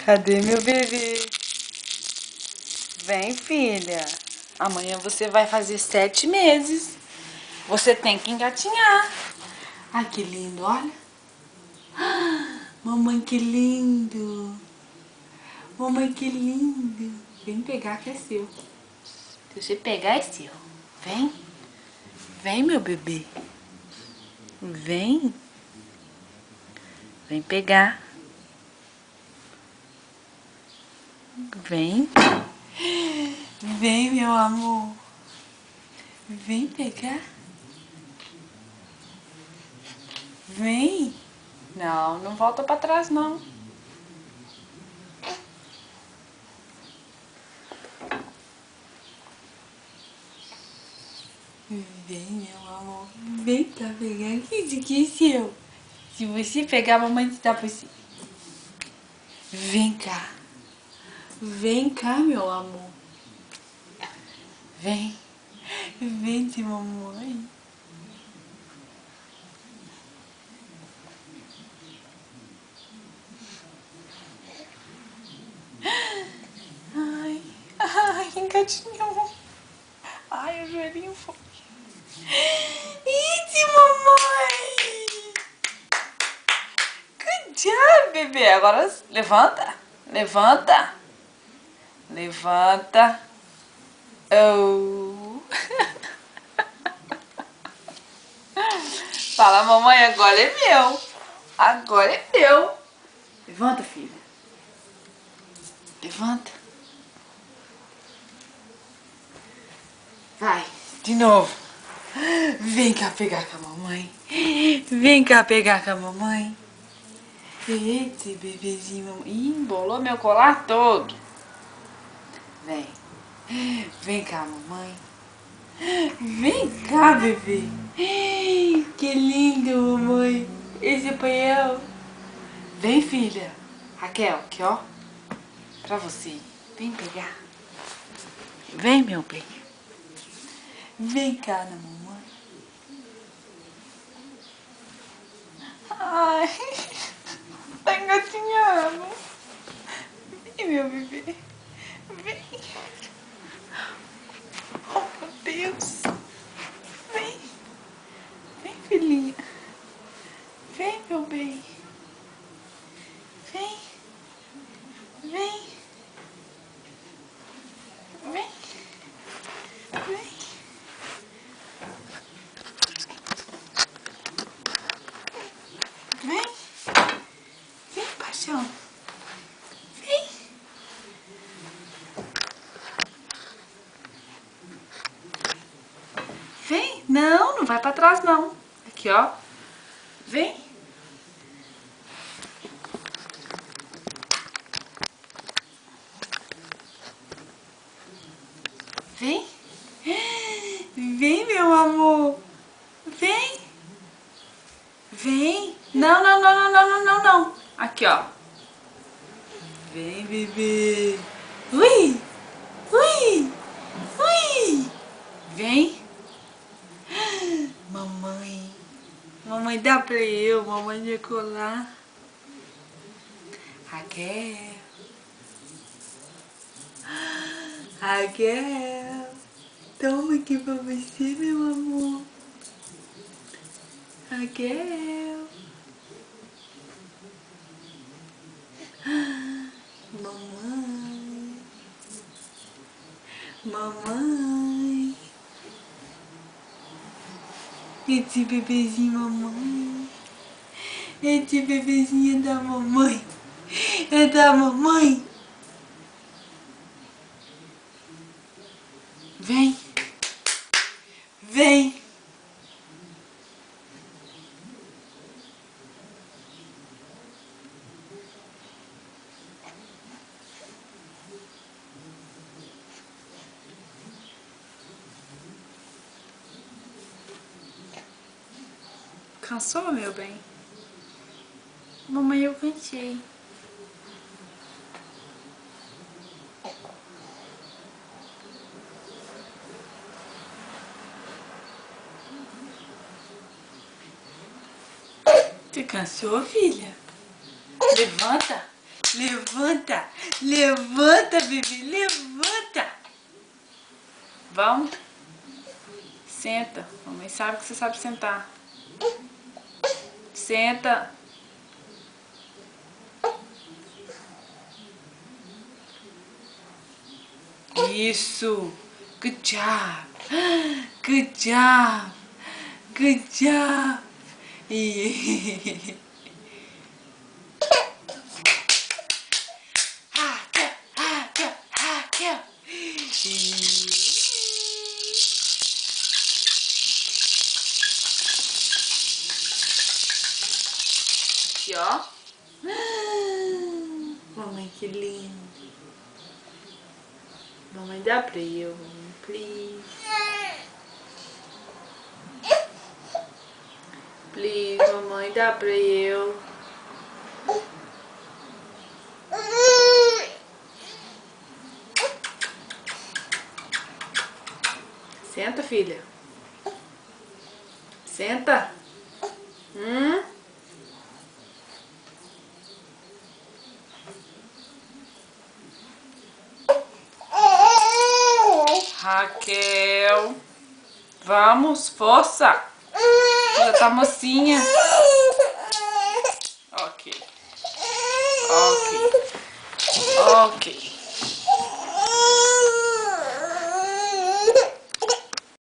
Cadê meu bebê? Vem, filha. Amanhã você vai fazer 7 meses. Você tem que engatinhar. Ai, que lindo, olha. Mamãe, que lindo. Mamãe, que lindo. Vem pegar que é seu. Se você pegar, é seu. Vem. Vem, meu bebê. Vem. Vem pegar. Vem. Vem, meu amor. Vem pegar. Vem. Não, não volta pra trás, não. Vem, meu amor. Vem cá pegar. Isso aqui é seu. Se você pegar, a mamãe te dá pra você. Vem cá. Vem cá, meu amor. Vem. Vem de mamãe. Ai, ai, engatinhou. Ai, o joelhinho foi. Ih, mamãe. Good job, bebê. Agora levanta. Levanta. Levanta. Oh. Fala, mamãe, agora é meu. Agora é meu. Levanta, filha. Levanta. Vai, de novo. Vem cá pegar com a mamãe. Vem cá pegar com a mamãe. Eita, bebezinho. Mamãe. Ih, embolou meu colar todo. Vem. Vem cá, mamãe. Vem cá, bebê. Que lindo, mamãe. Esse é eu. Vem, filha. Raquel, aqui, ó. Pra você. Vem pegar. Vem, meu bem. Vem cá na mamãe. Ai, tá engatinhando. Vem, meu bebê. Vem. Oh, meu Deus. Vem. Vem, filhinha. Vem, meu bem. Vem. Vem. Vem. Vem. Vem. Vem, paixão. Vem. Vem. Não, não vai pra trás, não. Aqui, ó. Vem. Vem. Vem, meu amor. Vem. Vem. Não, não, não, não, não, não, não, não. Aqui, ó. Vem, bebê. Ui. Ui. Ui. Vem. Mamãe. Mamãe dá pra eu. Mamãe ia colar. Raquel. Raquel. Toma aqui pra você, meu amor. Raquel. Mamãe. Mamãe. Esse bebezinho, mamãe. Esse bebezinho é da mamãe. É da mamãe. Vem. Vem. Cansou, meu bem? Mamãe, eu cansei. Você cansou, filha? Levanta. Levanta. Levanta, bebê. Levanta. Vamos. Senta. Mamãe sabe que você sabe sentar. Senta. Isso. Good job. Good job. Good job. Aqui, ó. Mamãe, que lindo. Mamãe, dá pra eu, please. Please, mamãe, dá pra eu. Senta, filha. Senta. Raquel. Vamos, força. Já tá mocinha.